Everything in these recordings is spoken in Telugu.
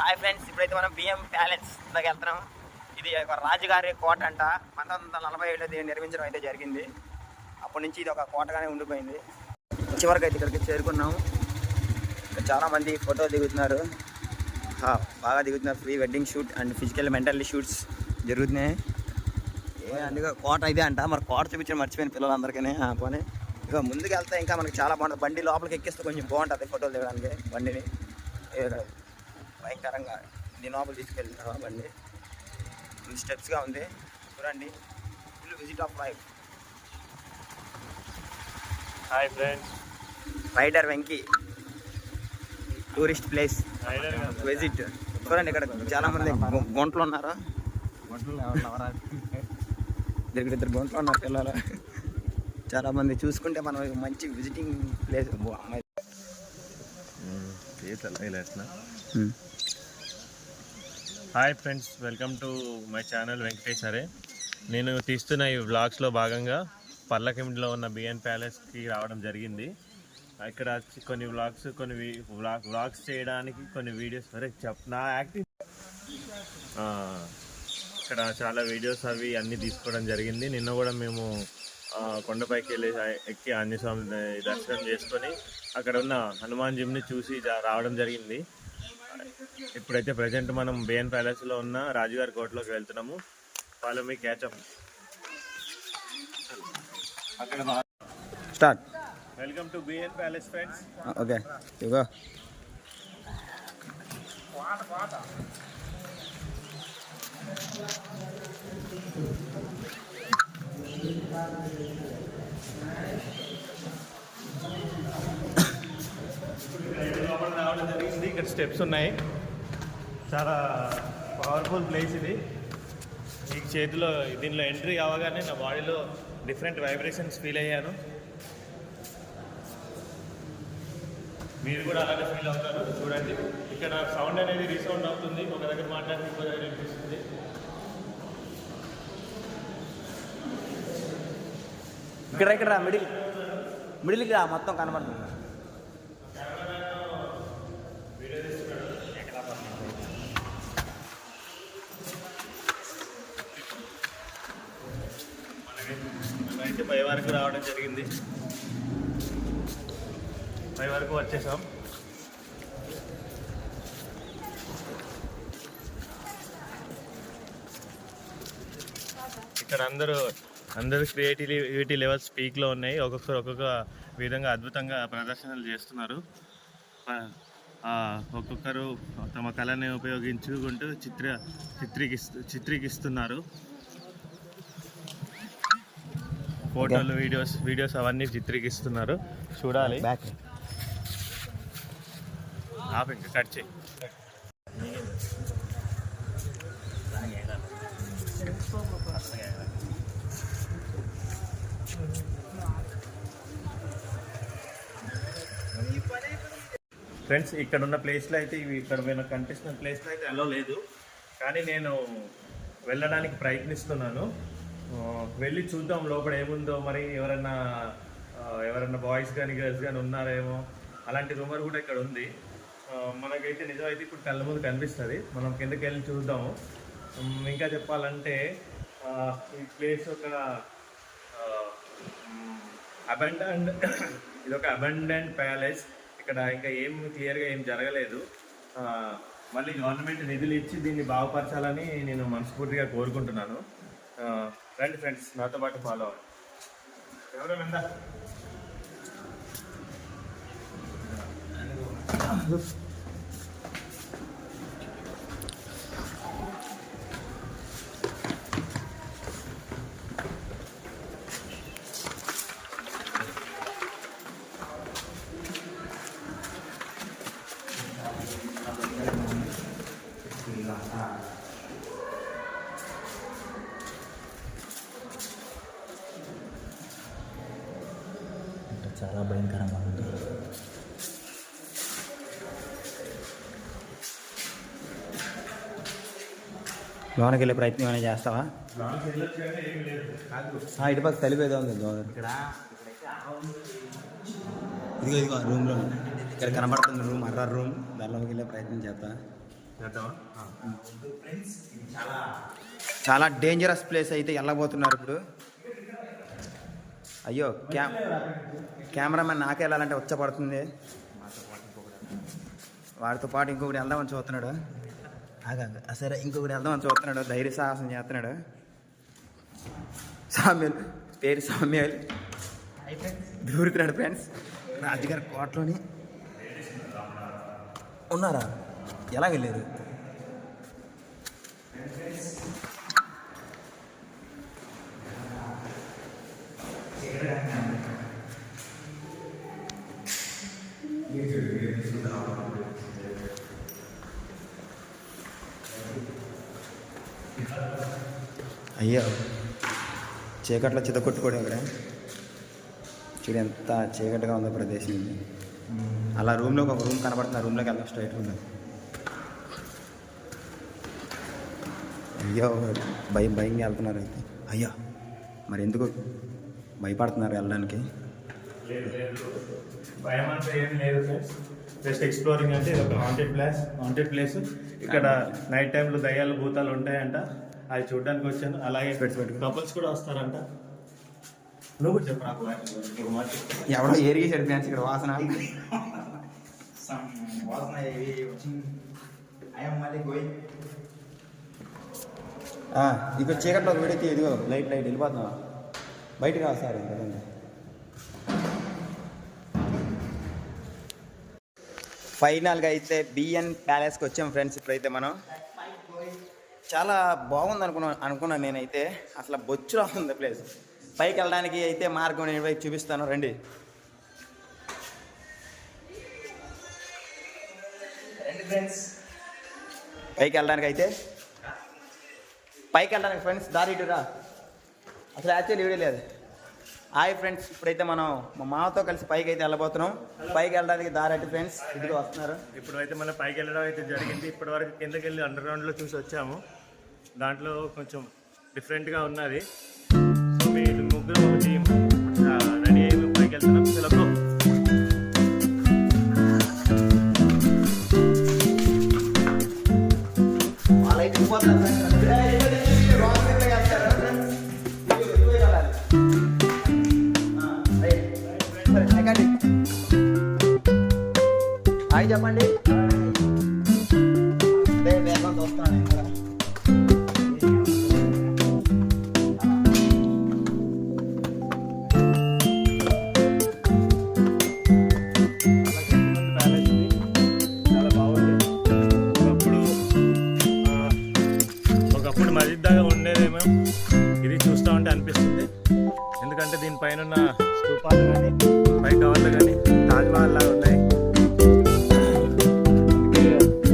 హాయ్ ఫ్రెండ్స్, ఇప్పుడైతే మనం బిఎం ప్యాలెస్ దగ్గరికి వెళ్తున్నాం. ఇది ఒక రాజుగారి కోట అంట. 1947లో దీన్ని నిర్మించడం అయితే జరిగింది. అప్పటి నుంచి ఇది ఒక కోటగానే ఉండిపోయింది. చివరికి అయితే ఇక్కడికి చేరుకున్నాము. ఇక్కడ చాలామంది ఫోటో దిగుతున్నారు, బాగా దిగుతున్నారు. Pre wedding shoot and physical mental shoots జరుగుతున్నాయి. అందుకే కోట ఇదే అంట. మరి కోట చూపించడం మర్చిపోయిన పిల్లలందరికీ పోనీ. ఇక ముందుకు వెళ్తే ఇంకా మనకి చాలా బాగుంటుంది. బండి లోపలికి ఎక్కిస్తే కొంచెం బాగుంటుంది ఫోటోలు దిగడానికి. బండిని భయంకరంగా దీని లోపల తీసుకెళ్తాం. బండి స్టెప్స్గా ఉంది చూడండి. Full visit of life. Hi friends, rider Venky tourist place visit. చూడండి ఇక్కడ చాలా మంది గుంటలు ఉన్నారు. ఇద్దరు గుంటలు ఉన్నారు పిల్లలు. చాలా మంది చూసుకుంటే మనం మంచి visiting place. Hi friends, welcome to my channel Venkatesh. అరే, నేను తీస్తున్న ఈ వ్లాగ్స్లో భాగంగా పర్లకిమిడిలో ఉన్న బిఎన్ ప్యాలెస్కి రావడం జరిగింది. ఇక్కడ కొన్ని వ్లాగ్స్ చేయడానికి కొన్ని వీడియోస్ నా యాక్టింగ్ ఇక్కడ చాలా వీడియోస్ అవి అన్నీ తీసుకోవడం జరిగింది. నిన్న కూడా మేము కొండపైకి ఎక్కి ఆంజనేయ స్వామి దర్శనం చేసుకొని అక్కడ ఉన్న హనుమాన్ జిమ్ని చూసి రావడం జరిగింది. ఇప్పుడైతే ప్రజెంట్ మనం బిఎన్ ప్యాలెస్లో ఉన్న రాజుగారి కోటలోకి వెళ్తున్నాము. Follow me catch up. అక్కడ start. Welcome to BN palace friends. Okay, ఇగో రావడం జరిగింది. ఇక్కడ స్టెప్స్ ఉన్నాయి. చాలా పవర్ఫుల్ ప్లేస్ ఇది. ఈ చేతిలో దీనిలో ఎంట్రీ అవ్వగానే నా బాడీలో డిఫరెంట్ వైబ్రేషన్స్ ఫీల్ అయ్యాను. మీరు కూడా అలాగే ఫీల్ అవుతారు. చూడండి, ఇక్కడ సౌండ్ అనేది రీసౌండ్ అవుతుంది. ఒక దగ్గర మాట్లాడి ఇంకో దగ్గర వినిపిస్తుంది. ఇక్కడ మిడిల్కి రా, మొత్తం కనబడుతుంది. అయితే పై వరకు రావడం జరిగింది. పై వరకు వచ్చేసాం. ఇక్కడ అందరూ క్రియేటివిటీ లెవెల్స్ పీక్లో ఉన్నాయి. ఒక్కొక్క విధంగా అద్భుతంగా ప్రదర్శనలు చేస్తున్నారు. ఒక్కొక్కరు తమ కళని ఉపయోగించుకుంటూ చిత్రీకిస్తున్నారు. ఫోటోలు, వీడియోస్ అవన్నీ చిత్రీకిస్తున్నారు. చూడాలి. ఇంకా కట్ చేయి. ఫ్రెండ్స్, ఇక్కడ ఉన్న ప్లేస్లో అయితే ఇక్కడ కనిపిస్తున్న ప్లేస్లో అయితే అలో లేదు. కానీ నేను వెళ్ళడానికి ప్రయత్నిస్తున్నాను. వెళ్ళి చూద్దాం లోపల ఏముందో. మరి ఎవరన్నా బాయ్స్ కానీ గర్ల్స్ కానీ ఉన్నారేమో, అలాంటి రూమర్ కూడా ఇక్కడ ఉంది. మనకైతే నిజమైతే ఇప్పుడు కళ్ళ ముందు కనిపిస్తుంది. మనం కిందకి వెళ్ళి చూద్దాము. ఇంకా చెప్పాలంటే ఈ ప్లేస్ ఇదొక అబండెంట్ ప్యాలెస్. ఇక్కడ ఇంకా క్లియర్గా ఏం జరగలేదు. మళ్ళీ గవర్నమెంట్ నిధులు ఇచ్చి దీన్ని బాగుపరచాలని నేను మనస్ఫూర్తిగా కోరుకుంటున్నాను. రండి ఫ్రెండ్స్, నాతో పాటు ఫాలో అవ్వండి. ఎవరైనా చాలా భయంకరంగా ఉంది. లోనకి వెళ్ళే ప్రయత్నం ఏమైనా చేస్తావా? ఇటుపక్క తలిపేదా ఉంది ఇక్కడ. ఇదిగో రూమ్లో ఇక్కడ కనబడుతుంది రూమ్, అర్రర్ రూమ్. దానిలోకి వెళ్ళే ప్రయత్నం చేస్తా. చేద్దామా? చాలా డేంజరస్ ప్లేస్ అయితే వెళ్ళబోతున్నారు ఇప్పుడు. అయ్యో కెమెరామెన్ నాకే వెళ్ళాలంటే వచ్చపడుతుంది. వాడితో పాటు ఇంకొకటి వెళ్దామని చూస్తున్నాడు. సరే ఇంకొకటి వెళ్దామని చూస్తున్నాడు, ధైర్య సాహసం చేస్తున్నాడు. సామ్యుల్, పేరు సామ్యుల్ దూరుతున్నాడు ఫ్రెండ్స్. రాజుగారి కోటలోని ఉన్నారా? ఎలా వెళ్ళారు? అయ్యో చీకట్లో చితకొట్టుకోవడం ఇక్కడ. చూడు ఎంత చీకటిగా ఉందో ప్రదేశం ఇది. అలా రూమ్లోకి ఒక రూమ్ కనబడుతుంది, ఆ రూమ్లోకి వెళ్దాం స్ట్రైట్ రూమ్. అయ్యో భయంగా వెళ్తున్నారు అయితే. అయ్యో మరి ఎందుకు భయపడుతున్నారు వెళ్ళడానికి? భయం అంటే ఏం లేదు ఫ్రెండ్స్, జస్ట్ ఎక్స్ప్లోరింగ్. అంటే ఇది ఒక హాంటెడ్ ప్లేస్. ఇక్కడ నైట్ టైంలో దయ్యాలు భూతాలు ఉంటాయంట, అది చూడడానికి వచ్చాను. అలాగే కపుల్స్ కూడా వస్తారంట. నువ్వు కూడా చెప్పు నాకు ఒక మాట. ఎవడో ఏరిగేసాడు ఫ్రెండ్స్ ఇక్కడ వాసన. ఇక్కడ చీకట్లో ఒక వీడికి ఇదిగో లైట్ వెళ్ళిపోతున్నావా? బయటకు వస్తారు కదండి. ఫైనల్గా అయితే బిఎన్ ప్యాలెస్కి వచ్చాం ఫ్రెండ్స్. ఇప్పుడైతే మనం చాలా బాగుంది అనుకున్నాను నేనైతే. అసలు బొచ్చులా ఉంది ప్లేస్. పైకి వెళ్ళడానికి అయితే మార్గం నేను వైపు చూపిస్తాను రండి. ఫ్రెండ్స్ పైకి వెళ్ళడానికి ఫ్రెండ్స్ దారి ఇటురా. అసలు యాక్చువల్లీ వీడియో లేదు. హాయ్ ఫ్రెండ్స్, ఇప్పుడైతే మనం మా మామతో కలిసి పైకి అయితే వెళ్ళబోతున్నాం. పైకి వెళ్ళడానికి దారి అటు ఫ్రెండ్స్ ఇదిగో వస్తున్నారు. ఇప్పుడు అయితే మనం పైకి వెళ్ళడం అయితే జరిగింది. ఇప్పటి వరకు కిందకి వెళ్ళి అండర్ గ్రౌండ్లో చూసి వచ్చాము. దాంట్లో కొంచెం డిఫరెంట్గా ఉన్నది. మీరు ముగ్గురు ఒక టీం రెడీ అయ్యి పైకి వెళ్తున్నాం. సెలవు వాళ్ళైతే హాయ్ చెప్పండి. వేగం చూస్తున్నాను ఇంకా. చాలా బాగుంది. ఒకప్పుడు మజిద్దాగా ఉండేదేమో, ఇది చూస్తూ ఉంటే అనిపిస్తుంది. ఎందుకంటే దీనిపైన ఉన్న స్తూపాలు కానీ పై కవర్లు కానీ తాజ్మహల్ లాగా ఉన్నాయి.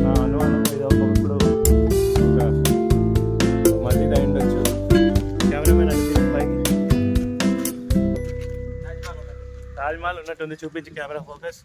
నా అనుమానం ఇది ఒకప్పుడు ఒక మసీద్ అయి ఉండొచ్చు. కెమెరామెన్ అంటే పైకి తాజ్మహల్ ఉన్నట్టుంది. చూపించి కెమెరా ఫోకస్.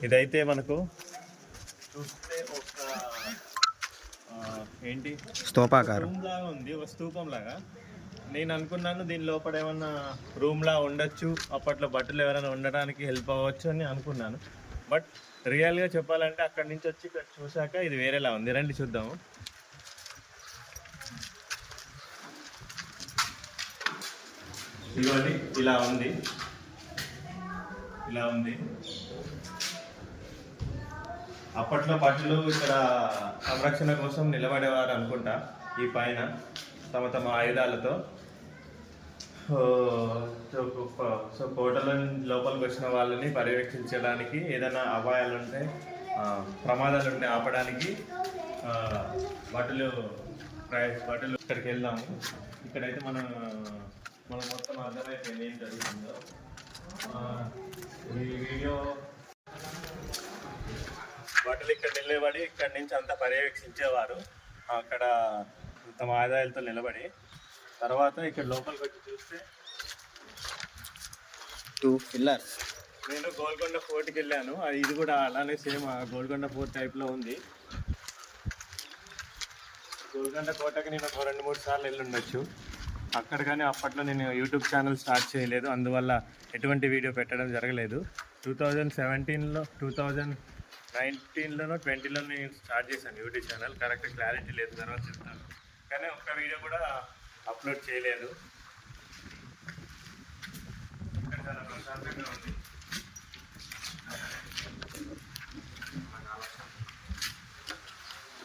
ఇదైతే మనకు చూస్తే ఒక ఏంటి స్తూపాకారం రూమ్ లాగా ఉంది, ఒక స్తూపం లాగా. నేను అనుకున్నాను దీని లోపల ఏమన్నా రూమ్ లా ఉండొచ్చు, అప్పట్లో బట్టలు ఎవరైనా ఉండడానికి హెల్ప్ అవ్వచ్చు అని అనుకున్నాను. బట్ రియల్గా చెప్పాలంటే అక్కడి నుంచి వచ్చి ఇక్కడ చూసాక ఇది వేరేలా ఉంది. రండి చూద్దాము. ఇదిగోండి ఇలా ఉంది. అప్పట్లో భటులు ఇక్కడ సంరక్షణ కోసం నిలబడేవారు అనుకుంటా. ఈ పైన తమ ఆయుధాలతో. సో కోటలో లోపలికి వచ్చిన వాళ్ళని పర్యవేక్షించడానికి, ఏదైనా అపాయాలు ఉంటే ప్రమాదాలు ఉంటే ఆపడానికి బట్టలు ఇక్కడికి వెళ్దాము. ఇక్కడైతే మనం మొత్తం అర్థమైపోయింది ఏం జరుగుతుందో. ఈ వీడియో బట్టలు ఇక్కడ నిలబడి ఇక్కడి నుంచి అంతా పర్యవేక్షించేవారు. అక్కడ తమ ఆదాయాలతో నిలబడి తర్వాత ఇక్కడ లోపలికి వచ్చి చూస్తే 2 పిల్లర్స్. నేను గోల్కొండ ఫోర్ట్కి వెళ్ళాను. ఇది కూడా అలానే సేమ్ గోల్కొండ ఫోర్ట్ టైప్లో ఉంది. గోల్కొండ కోటకి నేను ఒక 2-3 సార్లు వెళ్ళి ఉండొచ్చు. అక్కడ కానీ అప్పట్లో నేను యూట్యూబ్ ఛానల్ స్టార్ట్ చేయలేదు, అందువల్ల ఎటువంటి వీడియో పెట్టడం జరగలేదు. 2017లో 2019లోనో 20లో నేను స్టార్ట్ చేశాను యూట్యూబ్ ఛానల్. కరెక్ట్ క్లారిటీ లేదు, తర్వాత చెప్తాను. కానీ ఒక్క వీడియో కూడా అప్లోడ్ చేయలేదు. చాలా ప్రశాంతంగా ఉంది.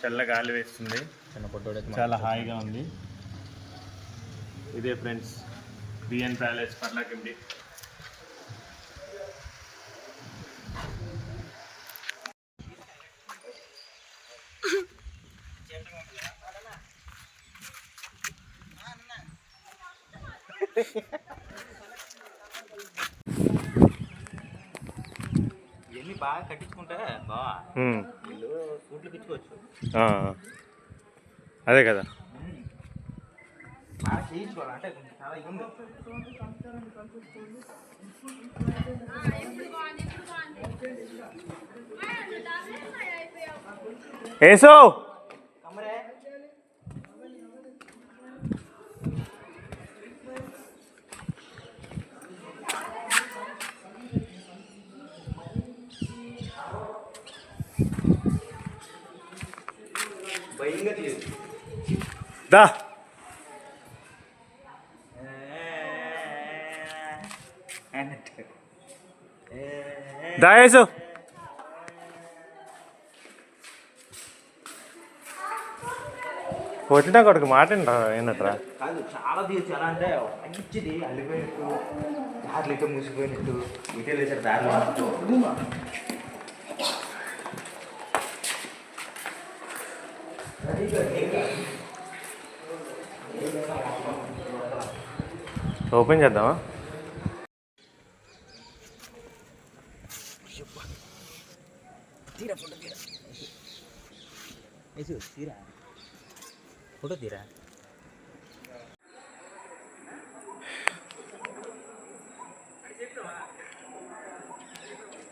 చల్ల గాలి వేస్తుంది, చాలా హాయిగా ఉంది. ఇదే ఫ్రెండ్స్ బిఎన్ ప్యాలెస్ పర్లాకిండి. ఇవన్నీ బాగా కట్టించుకుంటే బాగా వీళ్ళు సూట్లు పిచ్చుకోవచ్చు. అదే కదా బాగా చేయించుకోవాలి, అంటే చాలా ఇది ఉంది. ఏసో కమరే భయంగా తీయదు దా దాయేసు వచ్చినా కొడుకు మాట ఏంటట్రా. కాదు, చాలా తీయచ్చు. ఎలా అంటే మంచిది అల్లిపోయినట్టు, దారులు అయితే మూసిపోయినట్టు, ఇటే లేచారు దారులు. ఓపెన్ చేద్దామా? తీరా ఫోటో తీరా, తీరా ఫోటో తీరా.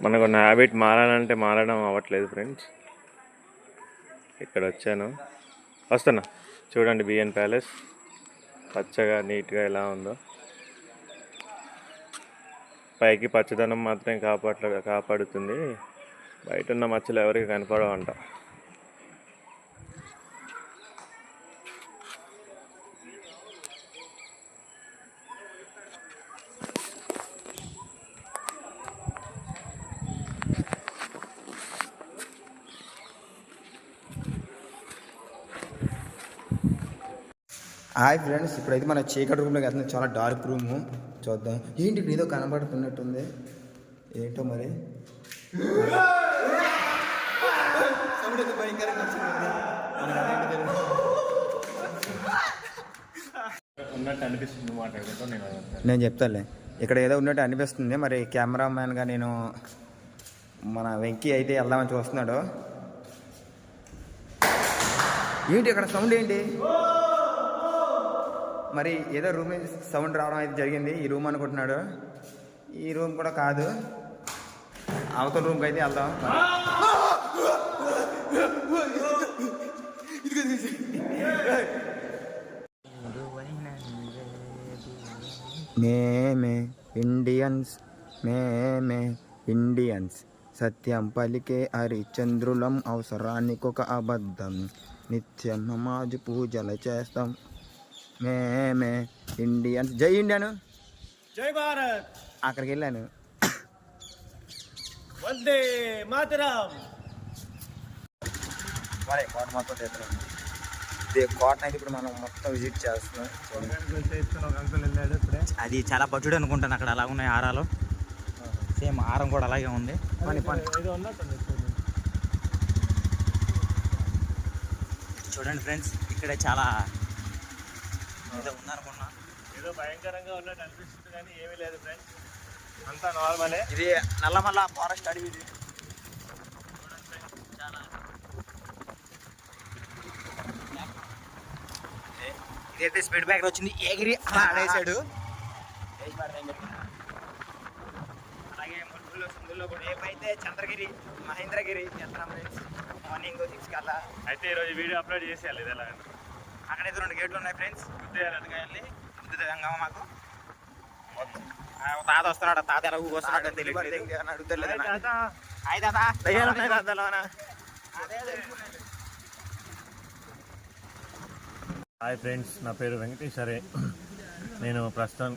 మనకు ఉన్న హ్యాబిట్ మారాలంటే మారడం అవ్వట్లేదు ఫ్రెండ్స్. ఇక్కడ వచ్చాను, వస్తున్నా. చూడండి బిఎన్ ప్యాలెస్ పచ్చగా నీట్గా ఎలా ఉందో. పైకి పచ్చదనం మాత్రం కాపాడుతుంది, బయట ఉన్న మచ్చలు ఎవరికి కనపడవంట. హాయ్ ఫ్రెండ్స్, ఇప్పుడైతే మన చీకటి రూమ్లోకి వెళ్తుంది. చాలా డార్క్ రూము. చూద్దాం. ఏంటి ఇప్పుడు ఏదో కనబడుతున్నట్టుంది, ఏంటో మరి. ఉన్నట్టు అనిపిస్తుంది మాట్లాడుకుంటూ నేను చెప్తాలే. ఇక్కడ ఏదో ఉన్నట్టు అనిపిస్తుంది. మరి కెమెరామ్యాన్గా నేను మన వెంకీ అయితే వెళ్దామని చూస్తున్నాడు. ఏంటి ఇక్కడ సౌండ్ ఏంటి? మరి ఏదో రూమ్ సౌండ్ రావడం అయితే జరిగింది. ఈ రూమ్ అనుకుంటున్నాడు, ఈ రూమ్ కూడా కాదు. అవతల రూమ్కి అయితే వెళ్దాం. మేమే ఇండియన్స్ సత్యం పలికే హరిచంద్రులం, అవసరానికొక అబద్ధం, నిత్యం నమాజు పూజలు చేస్తాం. మేమే ఇండియన్స్. జై ఇండియన్, జై భారత్. అక్కడికి వెళ్ళాను. వందే మాతరం. కోట మొత్తం చేస్తున్నాం. ఇదే కోటను అయితే ఇప్పుడు మనం మొత్తం విజిట్ చేస్తున్నాం. అది చాలా బడ్జెట్ అనుకుంటాను. అక్కడ అలా ఉన్నాయి హారాలు, సేమ్ హారం కూడా అలాగే ఉంది. చూడండి ఫ్రెండ్స్, ఇక్కడే చాలా ఏదో ఉందనుకున్నా. ఏదో భయంకరంగా ఉన్నట్టు అనిపిస్తుంది కానీ ఏమీ లేదు ఫ్రెండ్స్, అంతా నార్మలే. ఇది నల్లమల్ల ఫారెస్ట్ అడవి. ఇది చాలా ఇదైతే స్పీడ్ బ్రేకర్ వచ్చింది, ఎగిరి అలా ఆడేసాడు. అలాగే ములుగులో సందుల్లో కూడా ఏమైతే చంద్రగిరి మహేంద్రగిరి వెళ్తున్నాం ఫ్రెండ్స్. మార్నింగ్ 6 కల్లా. అయితే ఈరోజు వీడియో అప్లోడ్ చేసేయాలి ఇది ఎలా. అక్కడైతే 2 గేట్లు ఉన్నాయి ఫ్రెండ్స్. వెళ్ళి విద్యుత్ మాకు తాత వస్తున్నాడు. తాత ఎలా వస్తున్నాడు అని తెలియదు, అడుగుతలేదు. హాయ్ తాత. దయ్యాలు ఉన్నాయి తాతలోన. హాయ్ ఫ్రెండ్స్, నా పేరు వెంకటేశ్వరే. నేను ప్రస్తుతం